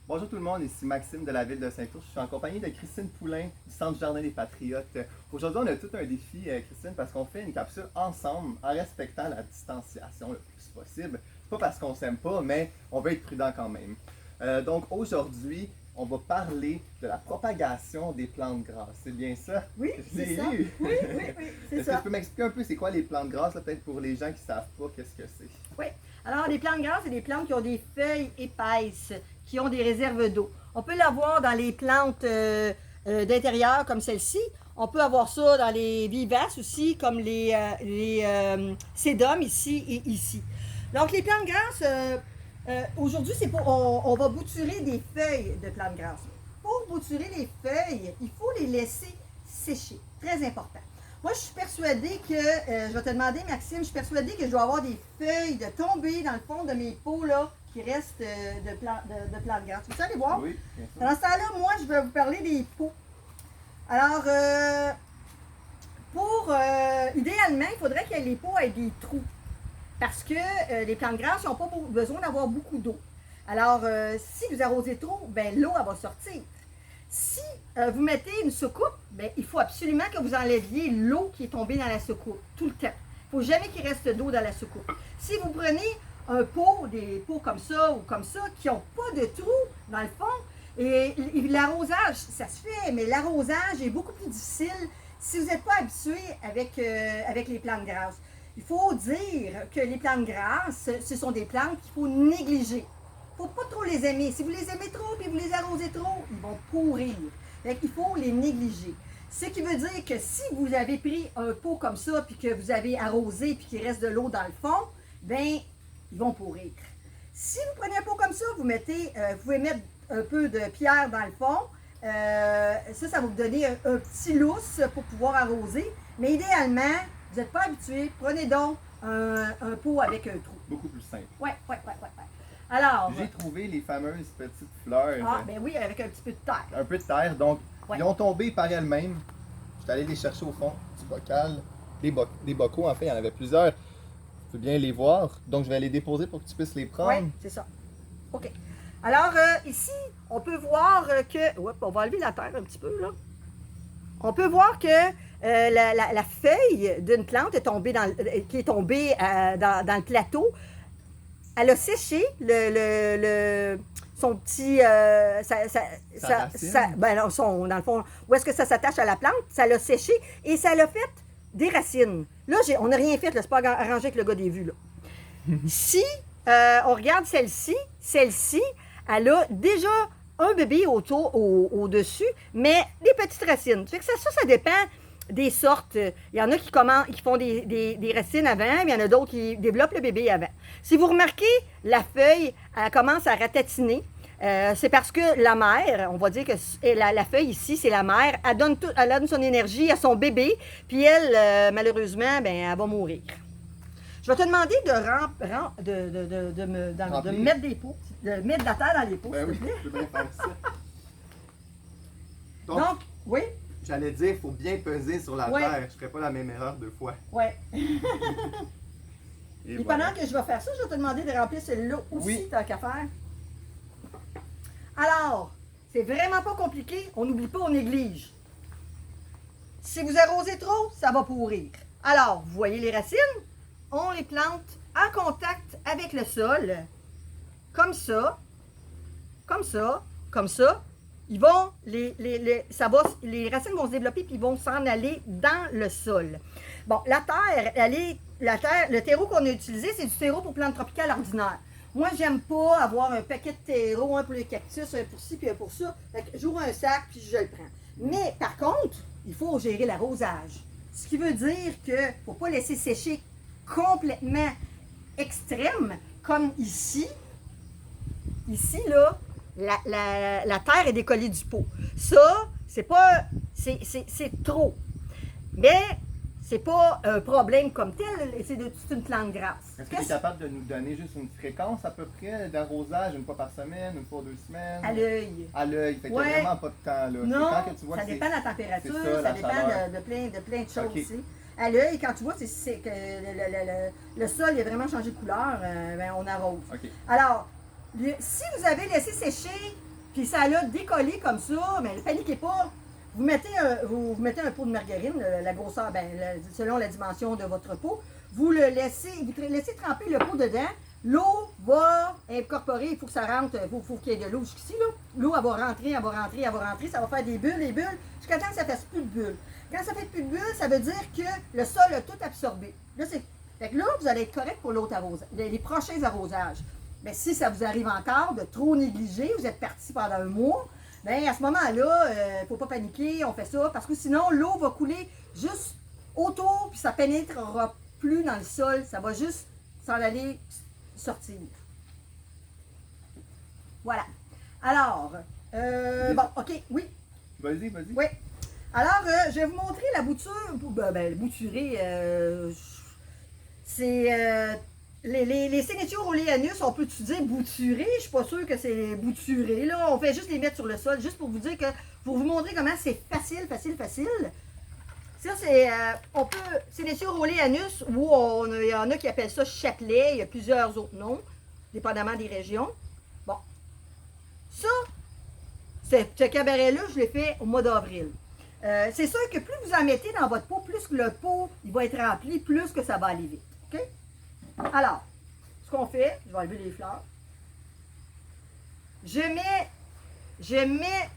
Bonjour tout le monde, ici Maxime de la ville de Saint-Ours. Je suis en compagnie de Christine Poulain du Centre Jardin des Patriotes. Aujourd'hui, on a tout un défi, Christine, parce qu'on fait une capsule ensemble en respectant la distanciation le plus possible. Pas parce qu'on s'aime pas, mais on veut être prudent quand même. Donc aujourd'hui, on va parler de la propagation des plantes grasses. C'est bien ça? Oui, c'est ça. lu. Oui, c'est Est-ce que ça. tu peux m'expliquer un peu c'est quoi les plantes grasses, là, peut-être pour les gens qui ne savent pas qu'est-ce que c'est? Oui. Alors, les plantes grasses, c'est des plantes qui ont des feuilles épaisses, qui ont des réserves d'eau. On peut l'avoir dans les plantes d'intérieur comme celle-ci. On peut avoir ça dans les vivaces aussi, comme les sédums ici et ici. Donc, les plantes grasses, aujourd'hui, c'est pour, on va bouturer des feuilles de plantes grasses. Pour bouturer les feuilles, il faut les laisser sécher. Très important. Moi, je suis persuadée que, je vais te demander, Maxime, je suis persuadée que je dois avoir des feuilles de tomber dans le fond de mes pots là, qui restent de plantes grasses. Tu veux aller voir? Oui, bien sûr. Dans ce temps-là, moi, je vais vous parler des pots. Alors, idéalement, il faudrait que les pots aient des trous. Parce que les plantes grasses n'ont pas besoin d'avoir beaucoup d'eau. Alors, si vous arrosez trop, ben, l'eau, elle va sortir. Si vous mettez une soucoupe, ben, il faut absolument que vous enleviez l'eau qui est tombée dans la soucoupe, tout le temps. Il ne faut jamais qu'il reste d'eau dans la soucoupe. Si vous prenez un pot, des pots comme ça ou comme ça, qui n'ont pas de trou dans le fond, et l'arrosage, ça se fait, mais l'arrosage est beaucoup plus difficile si vous n'êtes pas habitué avec les plantes grasses. Il faut dire que les plantes grasses, ce sont des plantes qu'il faut négliger. Il ne faut pas trop les aimer. Si vous les aimez trop et vous les arrosez trop, ils vont pourrir. Donc, il faut les négliger. Ce qui veut dire que si vous avez pris un pot comme ça, puis que vous avez arrosé, puis qu'il reste de l'eau dans le fond, bien, ils vont pourrir. Si vous prenez un pot comme ça, vous pouvez mettre un peu de pierre dans le fond. Ça va vous donner un petit lousse pour pouvoir arroser. Mais idéalement, vous n'êtes pas habitué, prenez donc un pot avec un trou. Beaucoup plus simple. Oui. Alors, J'ai trouvé les fameuses petites fleurs. ben oui, avec un petit peu de terre. Un peu de terre, donc Ouais. ils ont tombé par elles-mêmes. Je suis allé les chercher au fond du bocal. Des bocaux, en fait, il y en avait plusieurs. Tu peux bien les voir. Donc je vais les déposer pour que tu puisses les prendre. Oui, c'est ça. OK. Alors, ici, on peut voir que... Oups, on va enlever la terre un petit peu, là. On peut voir que la feuille d'une plante qui est tombée dans le plateau. Elle a séché son petit... dans le fond, où est-ce que ça s'attache à la plante? Ça l'a séché et ça l'a fait des racines. Là, on n'a rien fait, là, c'est pas arrangé avec le gars des vues, là. Si on regarde celle-ci, elle a déjà un bébé au-dessus, mais des petites racines. Ça fait que ça dépend des sortes. Il y en a qui font des racines avant, mais il y en a d'autres qui développent le bébé avant. Si vous remarquez, la feuille, elle commence à ratatiner. C'est parce que la mère, on va dire que la feuille ici, c'est la mère, elle donne son énergie à son bébé, puis elle, malheureusement, ben, elle va mourir. Je vais te demander de mettre des pots, de mettre de la terre dans les pots, Ben s'il oui, te plaît. je peux bien faire ça. Donc, oui, J'allais dire, il faut bien peser sur la Ouais. terre. Je ne ferai pas la même erreur deux fois. ouais. Et Et voilà. pendant que je vais faire ça, je vais te demander de remplir celle-là aussi, Oui. tant qu'à faire. Alors, c'est vraiment pas compliqué. On n'oublie pas, on néglige. Si vous arrosez trop, ça va pourrir. Alors, vous voyez les racines? On les plante en contact avec le sol, comme ça, comme ça, comme ça. Ils vont, les racines vont se développer puis ils vont s'en aller dans le sol. Bon, la terre, le terreau qu'on a utilisé, c'est du terreau pour plantes tropicales ordinaires. Moi, j'aime pas avoir un paquet de terreau, un pour les cactus, un pour ci puis un pour ça. Fait que j'ouvre un sac puis je le prends. Mais par contre, il faut gérer l'arrosage. Ce qui veut dire que ne faut pas laisser sécher complètement extrême, comme ici. Ici, là, la terre est décollée du pot. Ça, c'est trop. Mais c'est pas un problème comme tel, c'est une plante grasse. Est-ce que tu es capable de nous donner juste une fréquence à peu près d'arrosage, une fois par semaine, une fois 2 semaines? À l'œil. À l'œil, fait qu'il n'y Ouais. a vraiment pas de temps là. Non, C'est quand que tu vois ça que dépend de la température, c'est ça, ça la dépend chaleur. de plein de choses Ok. aussi. À l'œil, quand tu vois que le sol il a vraiment changé de couleur, ben, on arrose. OK. Alors, si vous avez laissé sécher puis ça l'a décollé comme ça, mais ne paniquez pas. Vous mettez un pot de margarine, la grosseur, selon la dimension de votre pot. Vous laissez tremper le pot dedans. L'eau va incorporer, il faut que ça rentre, il faut qu'il y ait de l'eau jusqu'ici. L'eau, elle va rentrer, ça va faire des bulles, jusqu'à temps que ça ne fasse plus de bulles. Quand ça fait plus de bulles, ça veut dire que le sol a tout absorbé. Fait que là, vous allez être correct pour l'autre arrosage, les prochains arrosages. Mais si ça vous arrive encore de trop négliger, vous êtes parti pendant un mois, bien, à ce moment-là, il ne faut pas paniquer, on fait ça, parce que sinon, l'eau va couler juste autour, puis ça ne pénétrera plus dans le sol, ça va juste s'en aller sortir. Voilà. Alors, bon, OK, oui. Vas-y. Oui. Alors, je vais vous montrer la bouture, le bouturé, c'est... les signature Oleanus, on peut-tu dire bouturé? Je ne suis pas sûre que c'est bouturé. Là, on fait juste les mettre sur le sol, juste pour vous dire que, pour vous montrer comment c'est facile. Ça, c'est, on peut, signature Oleanus, ou il y en a qui appellent ça chapelet, il y a plusieurs autres noms, dépendamment des régions. Bon. Ça, ce cabaret-là, je l'ai fait au mois d'avril. C'est sûr que plus vous en mettez dans votre pot, plus que le pot il va être rempli, plus que ça va aller vite. OK? Alors, ce qu'on fait, je vais enlever les fleurs. Je mets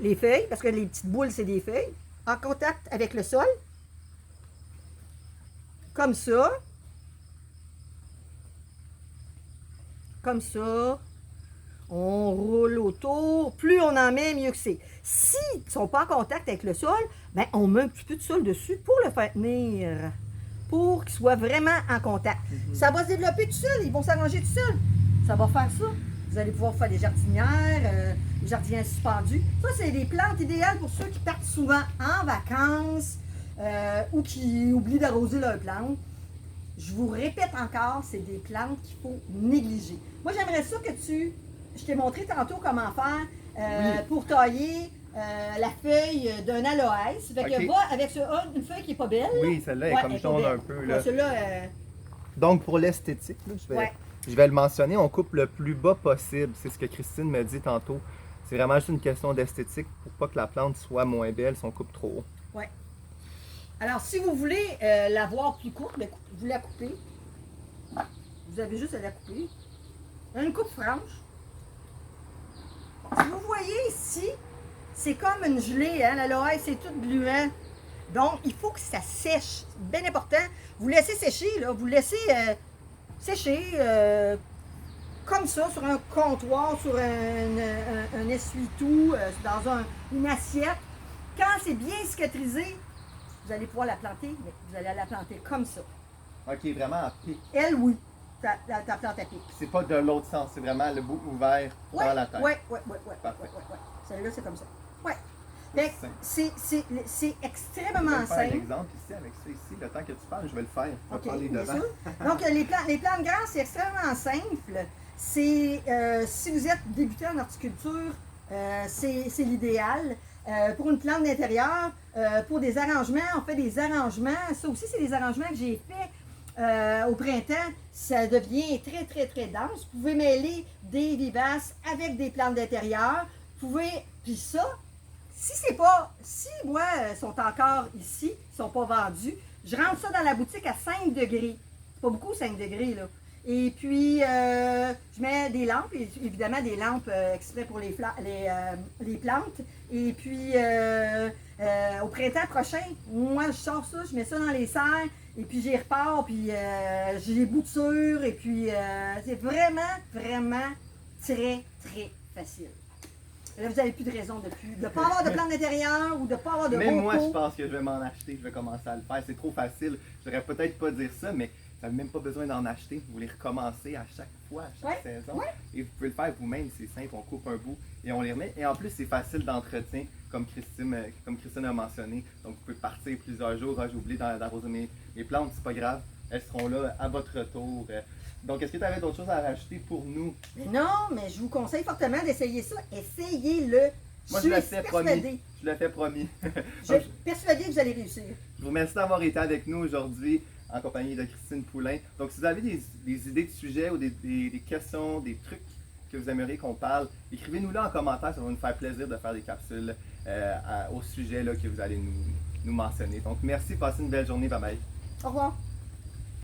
les feuilles, parce que les petites boules, c'est des feuilles, en contact avec le sol. Comme ça. Comme ça. On roule autour. Plus on en met, mieux que c'est. S'ils ne sont pas en contact avec le sol, ben on met un petit peu de sol dessus pour le faire tenir. Pour qu'il soit vraiment en contact. Ça va se développer tout seul. Ils vont s'arranger tout seul. Ça va faire ça. Vous allez pouvoir faire des jardinières, des jardinières suspendues. Ça, c'est des plantes idéales pour ceux qui partent souvent en vacances ou qui oublient d'arroser leurs plantes. Je vous répète encore, c'est des plantes qu'il faut négliger. Moi, j'aimerais ça que je t'ai montré tantôt comment faire pour tailler la feuille d'un aloès. Fait que va avec une feuille qui n'est pas belle. Oui, celle-là est comme jaune un peu. Là. Celle-là, donc, pour l'esthétique, je vais le mentionner, on coupe le plus bas possible. C'est ce que Christine me dit tantôt. C'est vraiment juste une question d'esthétique pour pas que la plante soit moins belle si on coupe trop haut. Oui. Alors, si vous voulez la voir plus courte, vous la coupez. Vous avez juste à la couper. Une coupe franche. Si vous voyez ici, c'est comme une gelée, hein? L'aloès, c'est tout gluant. Donc, il faut que ça sèche. C'est bien important. Vous laissez sécher, là. Vous laissez sécher comme ça, sur un comptoir, sur un essuie-tout, dans une assiette. Quand c'est bien cicatrisé, vous allez pouvoir la planter, mais vous allez la planter comme ça. OK, vraiment à pic. Elle, oui. Ta plante à pic. C'est pas de l'autre sens, c'est vraiment le bout ouvert dans la terre. Oui. Parfait. Celle-là, c'est comme ça. Oui. C'est extrêmement simple. Je vais faire un exemple ici, avec ça ici. Le temps que tu parles, je vais le faire. Je vais parler bien devant. sûr. Donc, les plantes grasses, c'est extrêmement simple. Si vous êtes débutant en horticulture, c'est l'idéal. Pour une plante d'intérieur, pour des arrangements, on fait des arrangements. Ça aussi, c'est des arrangements que j'ai faits au printemps. Ça devient très, très, très dense. Vous pouvez mêler des vivaces avec des plantes d'intérieur. Vous pouvez... Puis ça, si moi, sont encore ici, ils ne sont pas vendus, je rentre ça dans la boutique à 5 degrés. C'est pas beaucoup, 5 degrés, là. Et puis, je mets des lampes, évidemment des lampes exprès pour les plantes. Et puis, au printemps prochain, moi, je sors ça, je mets ça dans les serres, et puis j'y repars, puis j'ai les boutures, et puis c'est vraiment, vraiment très, très facile. Là, vous n'avez plus de raison de ne pas avoir de plantes d'intérieur ou de ne pas avoir de Même moi, repos. je pense que je vais m'en acheter, je vais commencer à le faire. C'est trop facile. Je n'aurais peut-être pas dire ça, mais vous n'avez même pas besoin d'en acheter. Vous les recommencer à chaque fois, à chaque saison. Et vous pouvez le faire vous-même, c'est simple. On coupe un bout et on les remet. Et en plus, c'est facile d'entretien, comme Christine a mentionné. Donc, vous pouvez partir plusieurs jours. Ah, j'ai oublié d'arroser mes plantes, c'est pas grave. Elles seront là à votre retour. Donc, est-ce que tu avais d'autres choses à rajouter pour nous? Mais non, mais je vous conseille fortement d'essayer ça. Essayez-le. Moi, je le fais promis. Je le fais promis. Je suis persuadée que vous allez réussir. Je vous remercie d'avoir été avec nous aujourd'hui. en compagnie de Christine Poulain. Donc, si vous avez des idées de sujets ou des questions, des trucs que vous aimeriez qu'on parle, écrivez-nous là en commentaire, ça va nous faire plaisir de faire des capsules au sujet là, que vous allez nous mentionner. Donc, merci, passez une belle journée, bye bye. Au revoir.